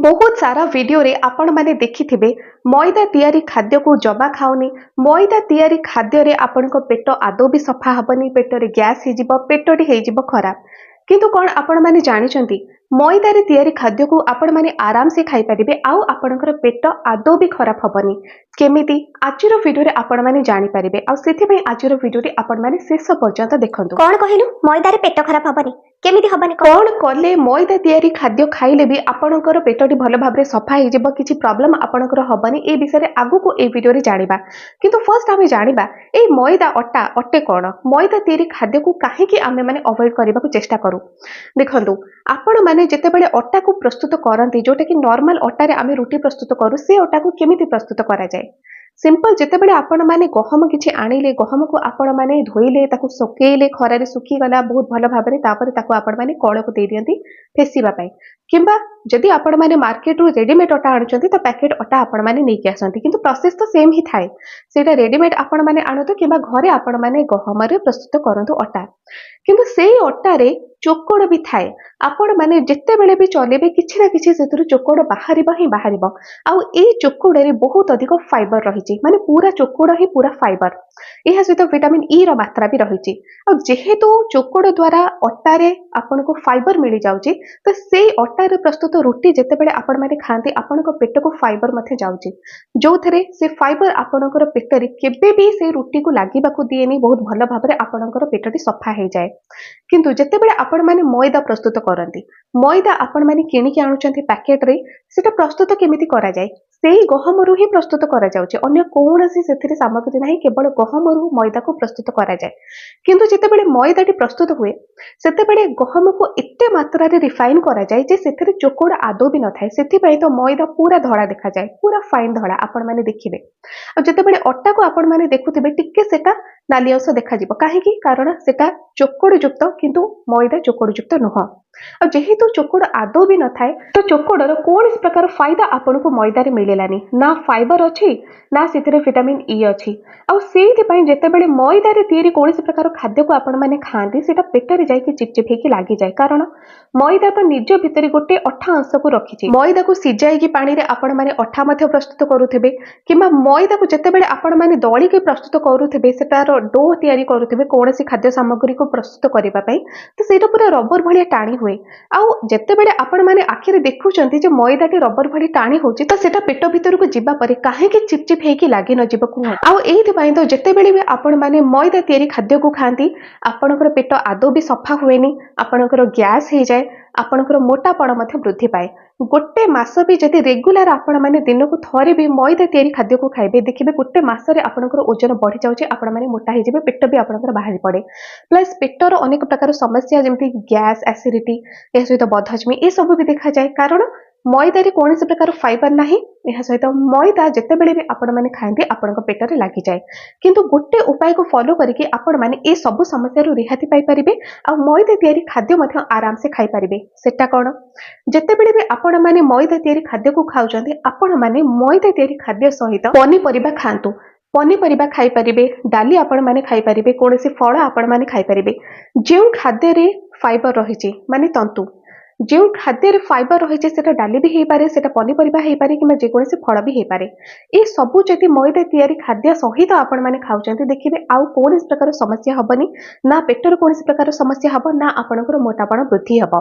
बहुत सारा वीडियो रे आपण माने देखिथिबे मैदा तैयारी खाद्य को जमा खाओनी। मैदा तैयारी खाद्य रे आपण को पेट आदौ भी सफा हबनी, पेट रे गैस हे जिवो, पेटटी हे जिवो खराब। किंतु कोन आपण माने जानिचंती मैदा रे तैयारी खाद्य को आपण माने आराम से खाई परिबे आउ आपणकर पेट आदौ भी खराब हबनी। केमिति आजिर वीडियो रे आपण माने जानि परिबे आउ सेथि पई आजिर वीडियो रे आपण माने शेष पर्यंत देखंतु। कौन कहलु मैदा रे पेट खराब हबनी केमिति हबनी कौन कले मैदा तैयारी खाद्य खाइले भी आपणकर पेटटी भल भाबरे सफा हे जिवो, किछि प्रॉब्लम आपणकर हबनी। ए विषय रे आगु को ए वीडियो रे जानिबा। किंतु फर्स्ट आमे जानिबा ए मैदा अटा अटे कोन, मैदा तैयारी खाद्य को काहे कि आमे माने अवॉइड करबा को चेष्टा करू। देखंतु आपण माने जेतेबेले अटा को प्रस्तुत करंती, जोटा कि नॉर्मल अटा रे आमे रोटी प्रस्तुत करू, से अटा को केमिति प्रस्तुत करा जाय। सिंपल जेतेबेले आपण माने गहम किछि आनिले, गहम को आपण माने धोइले, ताकू सुकेइले, खरारे सुखी गला बहुत भल भाबरे, तापर ताकू आपण माने कळक देइ दियंती फेसिबा पई। किंबा जदि आपण माने मार्केट रु रेडीमेड अटा आनुचंती त पैकेट अटा आपण माने नेकी आसंती, किंतु प्रोसेस तो सेम ही थाए। सेटा रेडीमेड आपण माने आनतो किंबा घरे आपण माने गहम रे प्रस्तुत करंतु अटा। किंतु सेई अटा रे चोकोड़ भी थाए। आपण माने जेते बेले भी चलेबे किछि ना किछि सेतुरु चोकोड़ बाहरिबा ही बाहरिबा। आउ ए चोकोड़ रे बहुत अधिक फाइबर रहिछि, माने पूरा चोकोड़ ही पूरा फाइबर। एहा सहित विटामिन ई रो मात्रा भी रहिछि। आ जेहेतु चोकोड़ द्वारा अटा रे आपण को फाइबर मिली जाउछि, त सेई अटा रे प्रस्तुत रोटी जेते बेले आपण माने खांती, आपण को पेट को फाइबर मध्ये जाउछि, जोथरे से फाइबर आपणकर पेट रे केबे भी से रोटी को लागिबाकू दिएनी, बहुत भल भाबरे आपणकर पेटटी सफा हे जाय। किंतु जेतेबेले आपण माने मैदा प्रस्तुत करंती, मैदा आपण माने किनिके आनुचंती पैकेट रे, सेटा प्रस्तुत केमिति करा जाय, सेही गहमरु ही प्रस्तुत करा जाउचे। अन्य कोनोसी सेथिरे सामग्री नाही, केवल गहमरु मैदा को प्रस्तुत करा जाय। किंतु जेतेबेले मैदाटी प्रस्तुत हुए, सेतेबेले गहम को एते मात्रा रे रिफाइन करा जाय जे सेथिरे चोकोड़ आदौ भी न थाए। सेथि पई तो मैदा पूरा धळा देखा जाय, पूरा फाइन धळा आपण माने देखिबे। आ जेतेबेले अट्टा को आपण माने देखुथिबे, टिके सेटा नाली अंश देखा जिवो, काहेकि कारण सेटा चोकोड़ युक्त, किंतु मैदा चोकोड़ युक्त नुह। आ जेहेतु चोकोड़ आदौ भी न थाए, तो चोकोड़र कोनोसी प्रकार फायदा आपण को मैदा रे मिलेलानी, ना फाइबर अछि ना सेथिरे विटामिन ई अछि। आ सेहि पई जेतेबेले मैदा रे तैयारी कोनोसी प्रकार खाद्य को आपण माने खांती, सेटा पेट रे जाईकि चिपचिप हेकि लागि जाय। कारण मैदा तो निज भितरे गोटे अठा अंश को रखिछि। मैदा को सिजाइकि पानी रे आपण माने अठा मध्ये प्रस्तुत करूथिबे, किंबा मैदा को जेतेबेले आपण माने दळी के प्रस्तुत करूथिबे, सेटार डो तैयारी करूथिबे कोनोसी खाद्य सामग्री को प्रस्तुत करिबा पई, तो सेटा पूरा रबर भलिया टाणी हुए। आउ जेतेबेले आपण माने आखिरे देखुचंती जे मैदाटी रबर भली टाणी होची, तो सेटा पेट भितर को जिबा परे काहे कि चिपचिप हेकि लागि न जिबो कुह। आउ एथि पई तो जेतेबेले भी आपण माने मैदा तैयारी खाद्य को खांती, आपणकर पेट आदौ भी सफा हुएनी, आपणकर गैस हे जाय, आपणकर मोटापण मध्ये वृद्धि पाए। गोटे मास भी जदि रेगुलर आपण माने दिन को थरे भी मैदा तैयारी खाद्य को खाइबे, देखिबे गोटे मास रे आपणकर ओजन बढ़ी जाउचे, आपण माने मोटा हे जिबे, पेट भी आपणकर बाहरी पड़े। प्लस पेटर अनेक प्रकार समस्या जेमति गैस, एसिडिटी, ए सहित बदहजमी ए सब भी देखा जाए। कारण मैदा रे कोनोसी प्रकार फाइबर नाही, एहा सहित मैदा जेतेबेले भी आपण माने खाइबे, आपणक पेट रे लागि जाए। किंतु गोटे उपाय को फॉलो करिके आपण माने ए सब समस्या रु रिहाती पाई परिबे, आ मैदा तैयारी खाद्य मध्ये आराम से खाई परिबे। सेटा कोन, जेतेबेले भी आपण माने मैदा तैयारी खाद्य को खाउचंती, आपण माने मैदा तैयारी खाद्य सहित पनीपरिबा खांतु। पनीपरिबा खाई परिबे, डाली आपण माने खाई परिबे, कोनोसी फळ आपण माने खाई परिबे। जेउ खाद्य रे फाइबर रहिछि, माने तंतु, जो खाद्य रे फाइबर रहिछि, सेटा डाली भी हेई पारे, सेटा पनीपरिबा हेई पारे, किंबा जे कोनोसी फळ भी हेई पारे। ए सबु जदि मैदा तैयारी खाद्य सहित आपण माने खाउचंती, देखिबे आउ कोनोसी प्रकार समस्या हबनी, ना पेटर कोनोसी प्रकार समस्या हबो, ना आपणकर मोटापण वृद्धि हबो।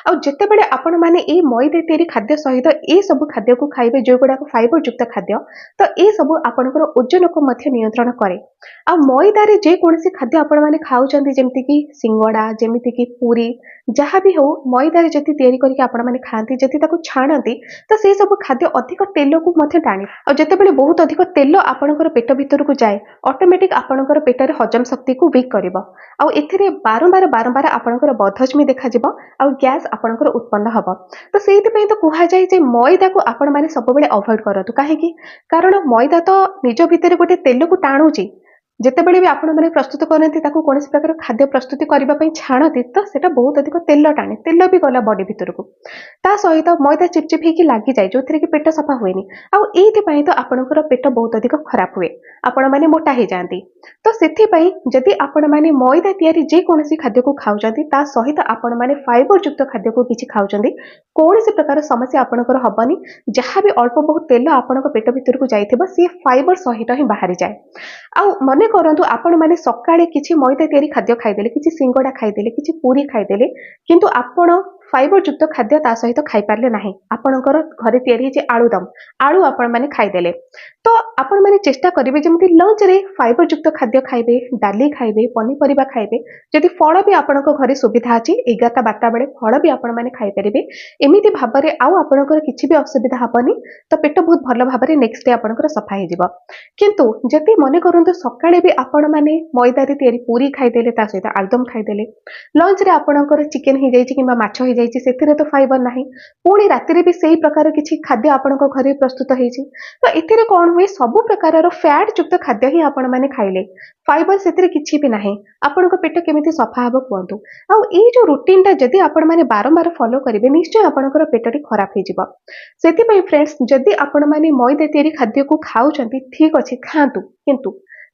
आउ जेतेबेले आपण माने ए मैदा तैयारी खाद्य सहित ए सब खाद्य को खाइबे, जो गुडा फाइबर युक्त खाद्य, तो ए सब आपणकर ओजन को मध्य नियंत्रण करे। आ मैदा रे जे कोनोसी खाद्य आपण माने खाउचंती, जेमति कि सिंगड़ा, जेमिति कि पूरी, जहाँ भी हो मैदा रे जति तैयारी करके आपण माने खांती, जति ताको छाणती, तो से सब खाद्य अधिक तेल को मध्य टाणी। आ जेतेबेले बहुत अधिक तेल आपणकर पेट भितर को जाए, ऑटोमेटिक आपणकर पेट रे हजम शक्ति को वीक करिवो। आ एथिरे बारंबार बारंबार आपणकर बदहजमी देखा जिवो, आ गैस आपणकर उत्पन्न हबो। तो सेति पई तो कुहा जाय जे मैदा को आपण माने सब बेले अवॉइड करतु। काहे कि कारण मैदा तो निज भितर गोटे तेल को टाणुची, ଯେତେବେଳେ ବି ଆପଣମାନେ ପ୍ରସ୍ତୁତ କରନ୍ତି ତାକୁ କୌଣସି ପ୍ରକାର ଖାଦ୍ୟ ପ୍ରସ୍ତୁତି କରିବା ପାଇଁ ଛାଣନ୍ତି ତ ସେଟା ବହୁତ ଅଧିକ ତେଲ ଟାଣେ, ତେଲ ବି ଗଲା ବଡି ଭିତରକୁ। ତା ସହିତ ମଇଦା ଚିପଚିପ ହେଇକି ଲାଗିଯାଏ ଯୋଉଥିରେ କି ପେଟ ସଫା ହୁଏନି। ଆଉ ଏଇଥିପାଇଁ ତ ଆପଣଙ୍କର ପେଟ ବହୁତ ଅଧିକ ଖରାପ ହୁଏ, ଆପଣମାନେ ମୋଟା ହେଇଯାଆନ୍ତି। ତ ସେଥିପାଇଁ ଯଦି ଆପଣମାନେ ମଇଦା ତିଆରି ଯେକୌଣସି ଖାଦ୍ୟକୁ ଖାଉଛନ୍ତି ତା ସହିତ ଆପଣମାନେ ଫାଇବର ଯୁକ୍ତ ଖାଦ୍ୟକୁ କିଛି ଖାଉଛନ୍ତି, କୌଣସି ପ୍ରକାର ସମସ୍ୟା ଆପଣଙ୍କର ହବନି। ଯାହା ବି ଅଳ୍ପ ବହୁତ ତେଲ ଆପଣଙ୍କ ପେଟ ଭିତରକୁ ଯାଇଥିବ ସିଏ ଫାଇବର ସହିତ ହିଁ ବାହାରିଯାଏ। ଆଉ ମନେ କରନ୍ତୁ ଆପଣମାନେ ସକାଳେ କିଛି ମଇଦା ତିଆରି ଖାଦ୍ୟ ଖାଇଦେଲେ, କିଛି ସିଙ୍ଗଡ଼ା ଖାଇଦେଲେ, କିଛି ପୁରୀ ଖାଇଦେଲେ, କିନ୍ତୁ ଆପଣ ଫାଇବର ଯୁକ୍ତ ଖାଦ୍ୟ ତା ସହିତ ଖାଇପାରିଲେ ନାହିଁ। ଆପଣଙ୍କର ଘରେ ତିଆରି ହେଇଛି ଆଳୁଦମ, ଆଳୁ ଆପଣମାନେ ଖାଇଦେଲେ। ତ ଆପଣମାନେ ଚେଷ୍ଟା କରିବେ ଯେମିତି ଲଞ୍ଚରେ ଫାଇବର ଯୁକ୍ତ ଖାଦ୍ୟ ଖାଇବେ, ଡାଲି ଖାଇବେ, ପନିପରିବା ଖାଇବେ। ଯଦି ଫଳ ବି ଆପଣଙ୍କ ଘରେ ସୁବିଧା ଅଛି 11ଟା 12ଟା ବେଳେ ଫଳ ବି ଆପଣମାନେ ଖାଇପାରିବେ। ଏମିତି ଭାବରେ ଆଉ ଆପଣଙ୍କର କିଛି ବି ଅସୁବିଧା ହବନି। ତ ପେଟ ବହୁତ ଭଲ ଭାବରେ ନେକ୍ସଟ ଡେ ଆପଣଙ୍କର ସଫା ହେଇଯିବ। କିନ୍ତୁ ଯଦି ମନେ କରନ୍ତୁ ସକାଳେ ବି ଆପଣମାନେ ମଇଦାରେ ତିଆରି ପୁରୀ ଖାଇଦେଲେ, ତା ସହିତ ଆଳୁଦମ ଖାଇଦେଲେ, ଲଞ୍ଚରେ ଆପଣଙ୍କର ଚିକେନ ହେଇଯାଇଛି କିମ୍ବା ମାଛ ହେଇଯାଇଛି, ସେଥିରେ ତ ଫାଇବର ନାହିଁ। ପୁଣି ରାତିରେ ବି ସେଇ ପ୍ରକାର କିଛି ଖାଦ୍ୟ ଆପଣଙ୍କ ଘରେ ପ୍ରସ୍ତୁତ ହେଇଛି। ତ ଏଥିରେ କଣ ହୁଏ, ସବୁ ପ୍ରକାରର ଫ୍ୟାଟ ଯୁକ୍ତ ଖାଦ୍ୟ ହିଁ ଆପଣମାନେ ଖାଇଲେ, ଫାଇବର ସେଥିରେ କିଛି ବି ନାହିଁ। ଆପଣଙ୍କ ପେଟ କେମିତି ସଫା ହବ କୁହନ୍ତୁ? ଆଉ ଏଇ ଯୋଉ ରୁଟିନଟା ଯଦି ଆପଣମାନେ ବାରମ୍ବାର ଫଲୋ କରିବେ ନିଶ୍ଚୟ ଆପଣଙ୍କର ପେଟଟି ଖରାପ ହେଇଯିବ। ସେଥିପାଇଁ ଫ୍ରେଣ୍ଡସ୍, ଯଦି ଆପଣମାନେ ମଇଦା ତିଆରି ଖାଦ୍ୟକୁ ଖାଉଛନ୍ତି ଠିକ ଅଛି ଖାଆନ୍ତୁ, କିନ୍ତୁ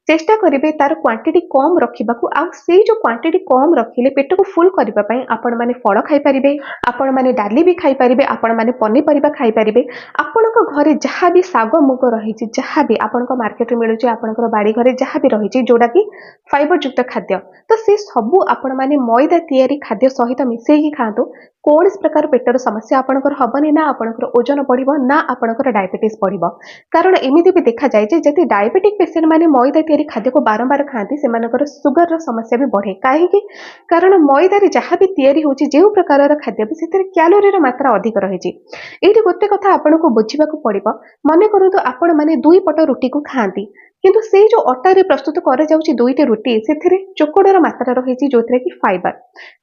ଚେଷ୍ଟା କରିବେ ତାର କ୍ୱାଣ୍ଟିଟି କମ୍ ରଖିବାକୁ। ଆଉ ସେଇ ଯୋଉ କ୍ୱାଣ୍ଟିଟି କମ୍ ରଖିଲେ ପେଟକୁ ଫୁଲ କରିବା ପାଇଁ ଆପଣମାନେ ଫଳ ଖାଇପାରିବେ, ଆପଣମାନେ ଡାଲି ବି ଖାଇପାରିବେ, ଆପଣମାନେ ପନିପରିବା ଖାଇପାରିବେ। ଆପଣଙ୍କ ଘରେ ଯାହା ବି ଶାଗ ମୁଗ ରହିଛି, ଯାହା ବି ଆପଣଙ୍କ ମାର୍କେଟରେ ମିଳୁଛି, ଆପଣଙ୍କର ବାଡ଼ି ଘରେ ଯାହା ବି ରହିଛି ଯୋଉଟାକି ଫାଇବର ଯୁକ୍ତ ଖାଦ୍ୟ, ତ ସେ ସବୁ ଆପଣମାନେ ମଇଦା ତିଆରି ଖାଦ୍ୟ ସହିତ ମିଶେଇକି ଖାଆନ୍ତୁ। କୌଣସି ପ୍ରକାର ପେଟର ସମସ୍ୟା ଆପଣଙ୍କର ହବନି, ନା ଆପଣଙ୍କର ଓଜନ ବଢିବ, ନା ଆପଣଙ୍କର ଡାଇବେଟିସ୍ ବଢିବ। କାରଣ ଏମିତି ବି ଦେଖାଯାଏ ଯେ ଯଦି ଡାଇବେଟିକ୍ ପେସେଣ୍ଟ ମାନେ ମଇଦା ତିଆରି ଖାଦ୍ୟକୁ ବାରମ୍ବାର ଖାଆନ୍ତି ସେମାନଙ୍କର ସୁଗରର ସମସ୍ୟା ବି ବଢେ। କାହିଁକି? କାରଣ ମଇଦାରେ ଯାହା ବି ତିଆରି ହେଉଛି ଯେଉଁ ପ୍ରକାରର ଖାଦ୍ୟ ବି ସେଥିରେ କ୍ୟାଲୋରିର ମାତ୍ରା ଅଧିକ ରହିଛି। ଏଇଠି ଗୋଟେ କଥା ଆପଣଙ୍କୁ ବୁଝିବାକୁ ପଡିବ, ମନେ କରନ୍ତୁ ଆପଣମାନେ 2 ପଟ ରୁଟିକୁ ଖାଆନ୍ତି, କିନ୍ତୁ ସେଇ ଯୋଉ ଅଟାରେ ପ୍ରସ୍ତୁତ କରାଯାଉଛି 2ଟି ରୁଟି, ସେଥିରେ ଚୋକଡର ମାତ୍ରା ରହିଛି ଯୋଉଥିରେ କି ଫାଇବର।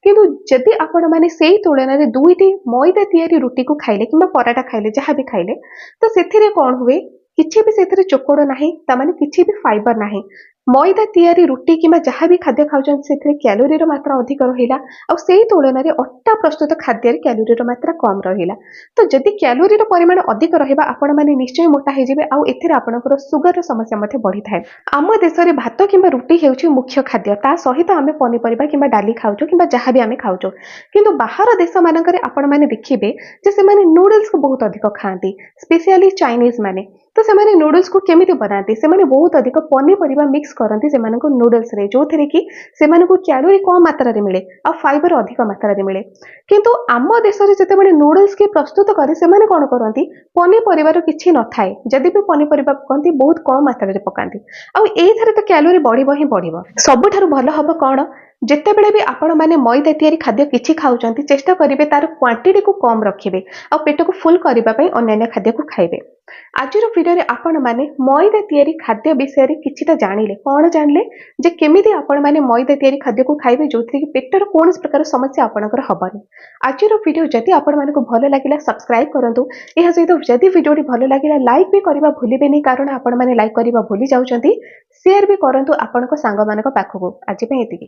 କିନ୍ତୁ ଯଦି ଆପଣମାନେ ସେଇ ତୁଳନାରେ 2ଟି ମଇଦା ତିଆରି ରୁଟିକୁ ଖାଇଲେ କିମ୍ବା ପରାଟା ଖାଇଲେ, ଯାହା ବି ଖାଇଲେ, ତ ସେଥିରେ କଣ ହୁଏ, କିଛି ବି ସେଥିରେ ଚୋକଡ ନାହିଁ, ତାମାନେ କିଛି ବି ଫାଇବର ନାହିଁ। ମଇଦା ତିଆରି ରୁଟି କିମ୍ବା ଯାହା ବି ଖାଦ୍ୟ ଖାଉଛନ୍ତି ସେଥିରେ କ୍ୟାଲୋରିର ମାତ୍ରା ଅଧିକ ରହିଲା, ଆଉ ସେଇ ତୁଳନାରେ ଅଟା ପ୍ରସ୍ତୁତ ଖାଦ୍ୟରେ କ୍ୟାଲୋରିର ମାତ୍ରା କମ୍ ରହିଲା। ତ ଯଦି କ୍ୟାଲୋରିର ପରିମାଣ ଅଧିକ ରହିବା ଆପଣମାନେ ନିଶ୍ଚୟ ମୋଟା ହେଇଯିବେ, ଆଉ ଏଥିରେ ଆପଣଙ୍କର ସୁଗରର ସମସ୍ୟା ମଧ୍ୟ ବଢିଥାଏ। ଆମ ଦେଶରେ ଭାତ କିମ୍ବା ରୁଟି ହେଉଛି ମୁଖ୍ୟ ଖାଦ୍ୟ, ତା ସହିତ ଆମେ ପନିପରିବା କିମ୍ବା ଡାଲି ଖାଉଛୁ କିମ୍ବା ଯାହା ବି ଆମେ ଖାଉଛୁ। କିନ୍ତୁ ବାହାର ଦେଶମାନଙ୍କରେ ଆପଣମାନେ ଦେଖିବେ ଯେ ସେମାନେ ନୁଡଲ୍ସକୁ ବହୁତ ଅଧିକ ଖାଆନ୍ତି, ସ୍ପେସିଆଲି ଚାଇନିଜ ମାନେ। ତ ସେମାନେ ନୁଡଲ୍ସକୁ କେମିତି ବନାନ୍ତି, ସେମାନେ ବହୁତ ଅଧିକ ପନିପରିବା ମିକ୍ସ କରନ୍ତି ସେମାନଙ୍କ ନୁଡଲ୍ସରେ, ଯୋଉଥିରେ କି ସେମାନଙ୍କୁ କ୍ୟାଲୋରି କମ୍ ମାତ୍ରାରେ ମିଳେ ଆଉ ଫାଇବର ଅଧିକ ମାତ୍ରାରେ ମିଳେ। କିନ୍ତୁ ଆମ ଦେଶରେ ଯେତେବେଳେ ନୁଡଲ୍ସ କି ପ୍ରସ୍ତୁତ କରି ସେମାନେ କଣ କରନ୍ତି, ପନିପରିବାର କିଛି ନଥାଏ, ଯଦି ବି ପନିପରିବା ପକାନ୍ତି ବହୁତ କମ୍ ମାତ୍ରାରେ ପକାନ୍ତି। ଆଉ ଏଇଥିରେ ତ କ୍ୟାଲୋରି ବଢିବ ହିଁ ବଢିବ। ସବୁଠାରୁ ଭଲ ହବ କଣ, ଯେତେବେଳେ ବି ଆପଣମାନେ ମଇଦା ତିଆରି ଖାଦ୍ୟ କିଛି ଖାଉଛନ୍ତି ଚେଷ୍ଟା କରିବେ ତାର କ୍ୱାଣ୍ଟିଟିକୁ କମ୍ ରଖିବେ, ଆଉ ପେଟକୁ ଫୁଲ କରିବା ପାଇଁ ଅନ୍ୟାନ୍ୟ ଖାଦ୍ୟକୁ ଖାଇବେ। ଆଜିର ଭିଡ଼ିଓରେ ଆପଣମାନେ ମଇଦା ତିଆରି ଖାଦ୍ୟ ବିଷୟରେ କିଛିଟା ଜାଣିଲେ। କଣ ଜାଣିଲେ? ଯେ କେମିତି ଆପଣମାନେ ମଇଦା ତିଆରି ଖାଦ୍ୟକୁ ଖାଇବେ ଯୋଉଥିରେ କି ପେଟର କୌଣସି ପ୍ରକାର ସମସ୍ୟା ଆପଣଙ୍କର ହବନି। ଆଜିର ଭିଡ଼ିଓ ଯଦି ଆପଣମାନଙ୍କୁ ଭଲ ଲାଗିଲା ସବସ୍କ୍ରାଇବ କରନ୍ତୁ। ଏହା ସହିତ ଯଦି ଭିଡ଼ିଓଟି ଭଲ ଲାଗିଲା ଲାଇକ୍ ବି କରିବା ଭୁଲିବେନି, କାରଣ ଆପଣମାନେ ଲାଇକ୍ କରିବା ଭୁଲି ଯାଉଛନ୍ତି। ସେୟାର ବି କରନ୍ତୁ ଆପଣଙ୍କ ସାଙ୍ଗମାନଙ୍କ ପାଖକୁ। ଆଜି ପାଇଁ ଏତିକି।